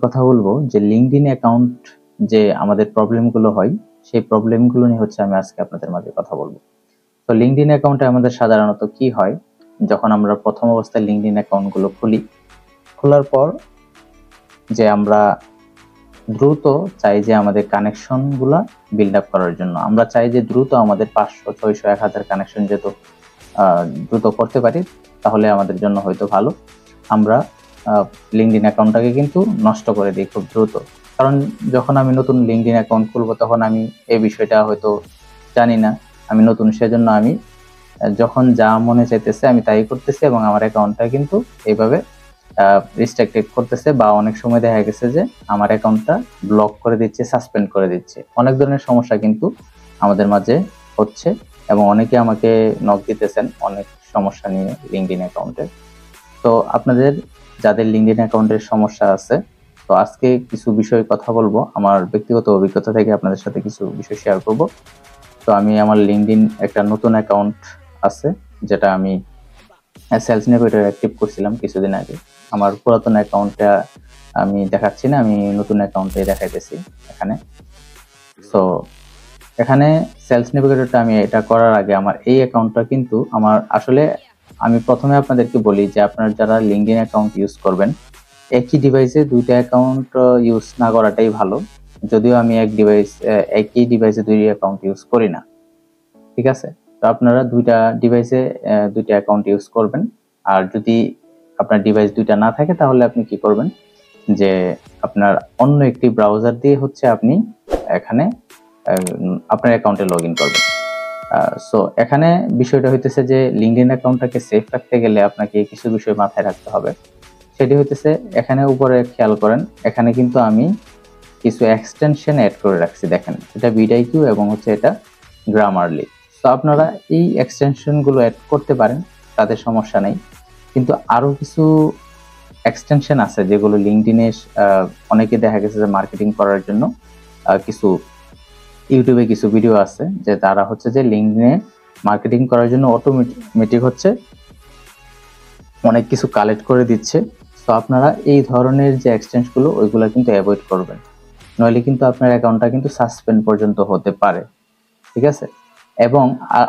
কথা বলবো যে লিঙ্কডইন অ্যাকাউন্ট যে আমাদের প্রবলেমগুলো হয় সেই প্রবলেমগুলো নিয়ে হচ্ছে আমি আজকে আপনাদের মাঝে কথা বলবো। তো লিঙ্কডইন অ্যাকাউন্টে আমাদের সাধারণত কি হয়, যখন আমরা প্রথম অবস্থায় লিঙ্কডইন অ্যাকাউন্টগুলো খুলি, খোলার পর যে আমরা দ্রুত চাই যে আমাদের কানেকশনগুলা বিল্ড আপ করার জন্য আমরা চাই যে দ্রুত আমাদের 500, 600, 1000 কানেকশন যত দ্রুত করতে পারি তাহলে আমাদের জন্য হয়তো ভালো। আমরা লিঙ্কডইন অ্যাকাউন্টটাকে কিন্তু নষ্ট করে দিই খুব দ্রুত, কারণ যখন আমি নতুন লিঙ্কডইন অ্যাকাউন্ট খুলবো তখন আমি এই বিষয়টা হয়তো জানি না, আমি নতুন, সেজন্য আমি যখন যা মনে চাইতেছে আমি তাই করতেছি এবং আমার অ্যাকাউন্টটা কিন্তু এইভাবে রিস্ট্রিক্টেড করতেছে, বা অনেক সময় দেখা গেছে যে আমার অ্যাকাউন্টটা ব্লক করে দিচ্ছে, সাসপেন্ড করে দিচ্ছে। অনেক ধরনের সমস্যা কিন্তু আমাদের মাঝে হচ্ছে এবং অনেকে আমাকে নক দিতেছেন অনেক সমস্যা নিয়ে লিঙ্কডইন অ্যাকাউন্টে। তো আপনাদের যাদের লিঙ্কডইন অ্যাকাউন্টের সমস্যা আছে, তো আজকে কিছু বিষয় কথা বলবো, আমার ব্যক্তিগত অভিজ্ঞতা থেকে আপনাদের সাথে কিছু বিষয় শেয়ার করব। তো আমি আমার লিঙ্কডইন একটা নতুন অ্যাকাউন্ট আছে যেটা আমি সেলস নেভিগেটর অ্যাক্টিভ করছিলাম কিছুদিন আগে। আমার পুরাতন অ্যাকাউন্টটা আমি দেখাচ্ছি না, আমি নতুন অ্যাকাউন্টে দেখাইতেছি এখানে। সো এখানে সেলস নেভিগেটরটা আমি এটা করার আগে আমার এই অ্যাকাউন্টটা কিন্তু আমার আসলে, আমি প্রথমে আপনাদেরকে বলি যে আপনারা যারা লিঙ্কডইন অ্যাকাউন্ট ইউজ করবেন একই ডিভাইসে দুইটা অ্যাকাউন্ট ইউজ না করাটাই ভালো। যদিও আমি একই ডিভাইসে দুই অ্যাকাউন্ট ইউজ করি না, ঠিক আছে? তো আপনারা দুইটা ডিভাইসে দুইটা অ্যাকাউন্ট ইউজ করবেন। আর যদি আপনার ডিভাইস দুইটা না থাকে তাহলে আপনি কি করবেন, যে আপনার অন্য একটি ব্রাউজার দিয়ে হচ্ছে আপনি এখানে আপনার অ্যাকাউন্টে লগ ইন করবেন। সো এখানে বিষয়টা হইতেছে যে লিঙ্কডইন অ্যাকাউন্টটাকে সেফ রাখতে গেলে আপনাকে কিছু বিষয় মাথায় রাখতে হবে। সেটি হইতেছে, এখানে উপরে খেয়াল করেন, এখানে কিন্তু আমি কিছু এক্সটেনশন অ্যাড করে রাখছি, দেখেন এটা ভিডিআইকিউ এবং হচ্ছে এটা গ্রামারলি। তো আপনারা এই এক্সটেনশনগুলো অ্যাড করতে পারেন, তাদের সমস্যা নেই। কিন্তু আরো কিছু এক্সটেনশন আছে যেগুলো লিঙ্কডইনে অনেকে দেখা গেছে যে মার্কেটিং করার জন্য কিছু ইউটিউবে কিছু ভিডিও আছে যে তারা হচ্ছে যে লিঙ্কডইনে মার্কেটিং করার জন্য অটোমেটিক হচ্ছে অনেক কিছু কালেক্ট করে দিচ্ছে। তো আপনারা এই ধরনের যে এক্সটেনশনগুলো ওইগুলো কিন্তু অ্যাভয়েড করবেন, নইলে কিন্তু আপনার অ্যাকাউন্টটা কিন্তু সাসপেন্ড পর্যন্ত হতে পারে, ঠিক আছে? এবং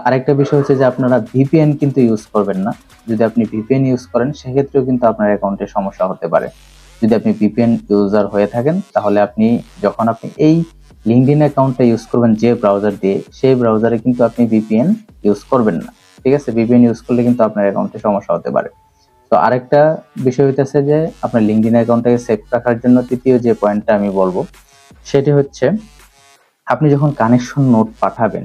আরেকটা বিষয় হচ্ছে যে আপনারা ভিপিএন কিন্তু ইউজ করবেন না। যদি আপনি ভিপিএন ইউজ করেন সেক্ষেত্রেও কিন্তু আপনার অ্যাকাউন্টে সমস্যা হতে পারে। যদি আপনি ভিপিএন ইউজার হয়ে থাকেন তাহলে আপনি যখন আপনি এই লিঙ্কডইন অ্যাকাউন্টটা ইউজ করবেন যে ব্রাউজার দিয়ে, সেই ব্রাউজারে কিন্তু আপনি ভিপিএন ইউজ করবেন না, ঠিক আছে? ভিপিএন ইউজ করলে কিন্তু আপনার অ্যাকাউন্টে সমস্যা হতে পারে। তো আরেকটা বিষয় হইতেছে যে আপনার লিঙ্কডইন অ্যাকাউন্টটাকে সেভ রাখার জন্য তৃতীয় যে পয়েন্টটা আমি বলবো সেটি হচ্ছে, আপনি যখন কানেকশন নোট পাঠাবেন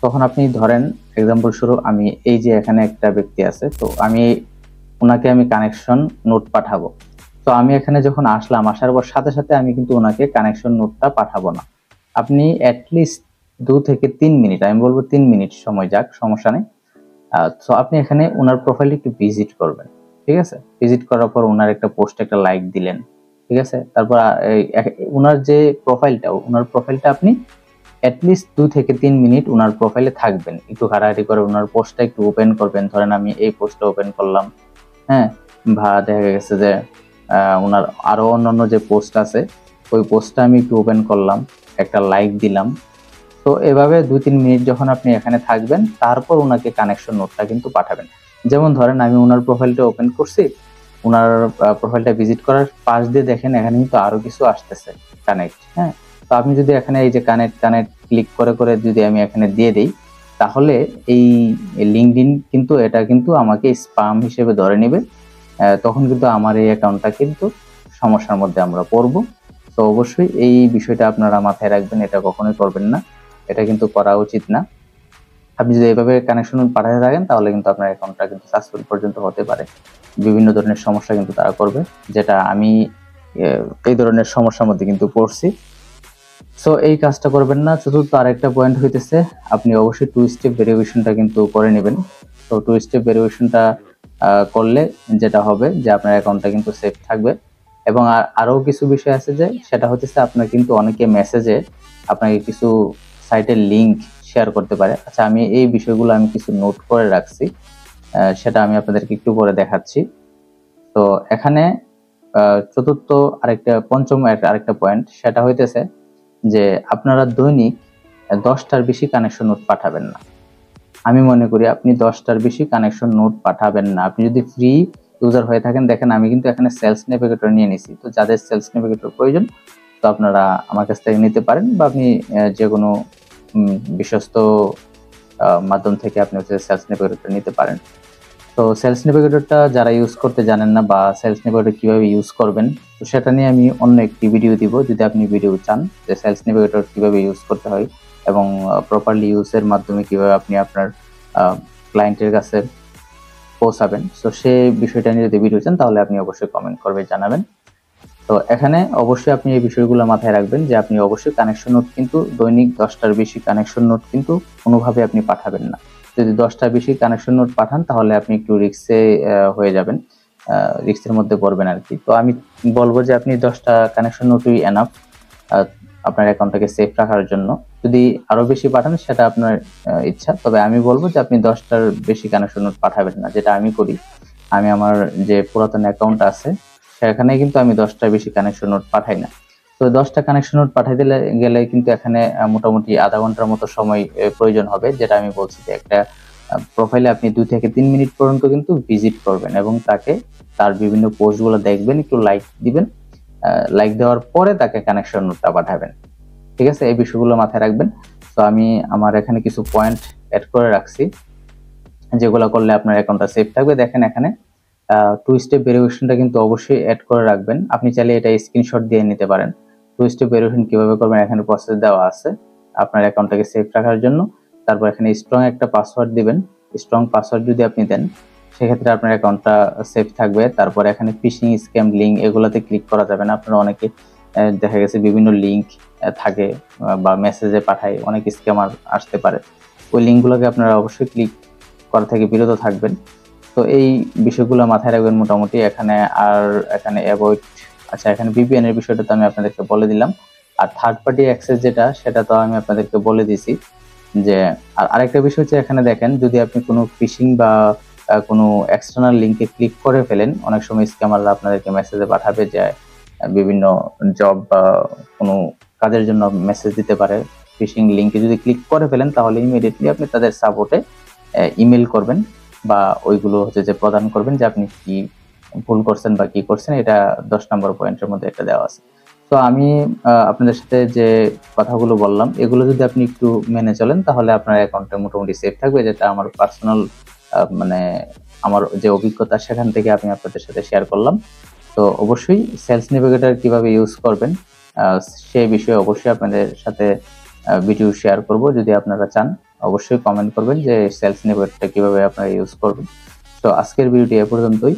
তখন আপনি ধরেন এক্সাম্পল স্বরূপ আমি এই যে এখানে একটা ব্যক্তি আছে, তো আমি ওনাকে আমি কানেকশন নোট পাঠাবো। তো আমি এখানে যখন আসার পর সাথে সাথে আমি কিন্তু ওনাকে কানেকশন নোটটা পাঠাবো না। আপনি অ্যাটলিস্ট 2 থেকে 3 মিনিট, আমি বলবো 3 মিনিট সময় যাক, সমস্যা নেই। তো আপনি এখানে ওনার প্রোফাইলে একটু ভিজিট করবেন, ঠিক আছে? ভিজিট করার পর ওনার একটা পোস্টে একটা লাইক দিলেন, ঠিক আছে? তারপর ওনার যে ওনার প্রোফাইলটা আপনি অ্যাটলিস্ট 2 থেকে 3 মিনিট ওনার প্রোফাইলে থাকবেন, একটু ঘাটাঘাটি করে ওনার পোস্টটা একটু ওপেন করবেন। ধরেন আমি এই পোস্টটা ওপেন করলাম, হ্যাঁ, বা দেখা গেছে যে ওনার আরো অন্যান্য যে পোস্ট আছে ওই পোস্টটা আমি একটু ওপেন করলাম, একটা লাইক দিলাম। তো এভাবে 2-3 মিনিট যখন আপনি এখানে থাকবেন তারপর ওনাকে কানেকশন নোটটা কিন্তু পাঠাবেন। যেমন ধরেন আমি ওনার প্রোফাইলটা ওপেন করছি, ওনার প্রোফাইলটা ভিজিট করার পাশ দিয়ে দেখেন এখানে কিন্তু আরো কিছু আসতেছে, কানেক্ট, হ্যাঁ। তো আপনি যদি এখানে এই যে কানেক্ট ক্লিক করে করে যদি আমি এখানে দিয়ে দিই, তাহলে এই লিঙ্কডইন কিন্তু এটা কিন্তু আমাকে স্প্যাম হিসেবে ধরে নেবে। তখন কিন্তু আমার এই অ্যাকাউন্টটা কিন্তু সমস্যার মধ্যে আমরা পড়ব। তো অবশ্যই এই বিষয়টা আপনারা মাথায় রাখবেন, এটা কখনোই করবেন না, এটা কিন্তু করা উচিত না। আপনি যদি এইভাবে কানেকশন পাঠাতে থাকেন তাহলে কিন্তু আপনার অ্যাকাউন্টটা কিন্তু সাসপেন্ড পর্যন্ত হতে পারে, বিভিন্ন ধরনের সমস্যা কিন্তু তারা করবে, যেটা আমি এই ধরনের সমস্যার মধ্যে কিন্তু পড়ছি। সো এই কাজটা করবেন না। চতুর্থ আরেকটা পয়েন্ট হইতেছে, আপনি অবশ্যই 2 স্টেপ ভেরিফিকেশনটা কিন্তু করে নেবেন। তো 2 স্টেপ ভেরিফিকেশনটা করলে যেটা হবে যে আপনার অ্যাকাউন্টটা কিন্তু সেফ থাকবে। এবং আরো কিছু বিষয় আছে যে সেটা হচ্ছে আপনার কিন্তু অনেকে মেসেজে আপনাকে কিছু সাইটের লিংক শেয়ার করতে পারে। আচ্ছা, আমি এই বিষয়গুলো আমি কিছু নোট করে রাখছি, সেটা আমি আপনাদেরকে একটু পরে দেখাচ্ছি। তো এখানে চতুর্থ পঞ্চম আরেকটা পয়েন্ট, সেটা হইতেছে যে আপনারা দৈনিক 10টার বেশি কানেকশন নোট পাঠাবেন না। আমি মনে করি আপনি 10টার বেশি কানেকশন নোট পাঠাবেন না। আপনি যদি ফ্রি ইউজার হয়ে থাকেন, দেখেন আমি কিন্তু এখানে সেলস নেভিগেটর নিয়ে নিছি। তো যাদের সেলস নেভিগেটর প্রয়োজন, তো আপনারা আমার কাছ থেকে নিতে পারেন, বা আপনি যে কোনো বিশ্বস্ত মাধ্যম থেকে আপনি হচ্ছে সেলস নেভিগেটর নিতে পারেন। তো সেলস নেভিগেটরটা যারা ইউজ করতে জানেন না, বা সেলস নেভিগেটর কিভাবে ইউজ করবেন, তো সেটা নিয়ে আমি অন্য একটি ভিডিও দিব। যদি আপনি ভিডিও চান যে সেলস নেভিগেটর কিভাবে ইউজ করতে হয় এবং প্রপারলি ইউজের মাধ্যমে কিভাবে আপনি আপনার ক্লায়েন্টের কাছে পৌঁছাবেন, তো সেই বিষয়টা নিয়ে যদি ভিডিও চান তাহলে আপনি অবশ্যই কমেন্ট করবে জানাবেন। তো এখানে অবশ্যই আপনি এই বিষয়গুলো মাথায় রাখবেন যে আপনি অবশ্যই কানেকশন নোট কিন্তু দৈনিক 10টার বেশি কানেকশন নোট কিন্তু কোনোভাবে আপনি পাঠাবেন না। যদি 10টার বেশি কানেকশন নোট পাঠান তাহলে আপনি একটু রিস্কে হয়ে যাবেন, রিস্কের মধ্যে পড়বেন আর কি। তো আমি বলবো যে আপনি 10টা কানেকশন নোটই এনাফ আপনার অ্যাকাউন্টটাকে সেফ রাখার জন্য। যদি আরো বেশি পাঠান সেটা আপনার ইচ্ছা, তবে আমি বলবো যে আপনি 10টার বেশি কানেকশন নোট পাঠাবেন না, যেটা আমি করি। আমি আমার যে পুরাতন অ্যাকাউন্ট আছে সেখানে কিন্তু আমি 10টার বেশি কানেকশন নোট পাঠাই না। তো 10টা কানেকশন নোট পাঠাইতে গেলে কিন্তু এখানে মোটামুটি আধা ঘন্টার মতো সময় প্রয়োজন হবে, যেটা আমি বলছি যে একটা প্রোফাইলে আপনি 2 থেকে 3 মিনিট পর্যন্ত কিন্তু ভিজিট করবেন এবং তার বিভিন্ন পোস্টগুলো দেখবেন, একটু লাইক দিবেন, লাইক দেওয়ার পরে তাকে কানেকশন নোটটা পাঠাবেন। ঠিক আছে, এই বিষয়গুলো মাথায় রাখবেন। তো আমি আমার এখানে কিছু পয়েন্ট অ্যাড করে রাখছি, যেগুলো করলে আপনার অ্যাকাউন্টটা সেফ থাকবে। দেখেন এখানে 2 স্টেপ ভেরিফিকেশনটা কিন্তু অবশ্যই অ্যাড করে রাখবেন। আপনি চাইলে এটা স্ক্রিনশট দিয়ে নিতে পারেন। 2 স্টেপ ভেরিফিকেশন কিভাবে করবেন এখানে প্রসেস দেওয়া আছে আপনার অ্যাকাউন্টটাকে সেফ রাখার জন্য। তারপর এখানে স্ট্রং একটা পাসওয়ার্ড দিবেন। স্ট্রং পাসওয়ার্ড যদি আপনি দেন সেক্ষেত্রে আপনার অ্যাকাউন্টটা সেফ থাকবে। তারপর এখানে ফিশিং, স্ক্যাম লিঙ্ক এগুলোতে ক্লিক করা যাবে না। আপনারা অনেকে দেখা গেছে বিভিন্ন লিঙ্ক থাকে বা মেসেজে পাঠায়, অনেক স্ক্যামার আসতে পারে। ওই লিঙ্কগুলোকে আপনারা অবশ্যই ক্লিক করা থেকে বিরত থাকবেন। তো এই বিষয়গুলো মাথায় রাখবেন মোটামুটি। এখানে অ্যাভয়েড, আচ্ছা এখানে ভিপিএন এর বিষয়টা তো আমি আপনাদেরকে বলে দিলাম। আর থার্ড পার্টি অ্যাক্সেস যেটা, সেটা তো আমি আপনাদেরকে বলে দিছি। যে আর আরেকটা বিষয় হচ্ছে এখানে দেখেন, যদি আপনি কোনো ফিশিং বা কোনো এক্সটার্নাল লিঙ্কে ক্লিক করে ফেলেন, অনেক সময় স্ক্যামাররা আপনাদেরকে মেসেজে পাঠাবে যে বিভিন্ন জব বা কোনো কাজের জন্য মেসেজ দিতে পারে। ফিশিং লিঙ্কে যদি ক্লিক করে ফেলেন তাহলে ইমিডিয়েটলি আপনি তাদের সাপোর্টে ইমেল করবেন, বা ওইগুলো হচ্ছে যে প্রদান করবেন যে আপনি কি ভুল করছেন বা কি করছেন। এটা 10 নম্বর পয়েন্টের মধ্যে এটা দেওয়া আছে। তো আমি আপনাদের সাথে যে কথাগুলো বললাম এগুলো যদি আপনি একটু মেনে চলেন তাহলে আপনার অ্যাকাউন্টটা মোটামুটি সেফ থাকবে, যেটা আমার পার্সোনাল মানে আমার যে অভিজ্ঞতা সেখান থেকে আমি আপনাদের সাথে শেয়ার করলাম। তো অবশ্যই সেলস নেভিগেটর কিভাবে ইউজ করবেন সেই বিষয়ে অবশ্যই আপনাদের সাথে ভিডিও শেয়ার করব। যদি আপনারা চান অবশ্যই কমেন্ট করবেন যে সেলস নেভিগেটরটা কিভাবে আপনারা ইউজ করবেন। তো আজকের ভিডিওটি এ পর্যন্তই।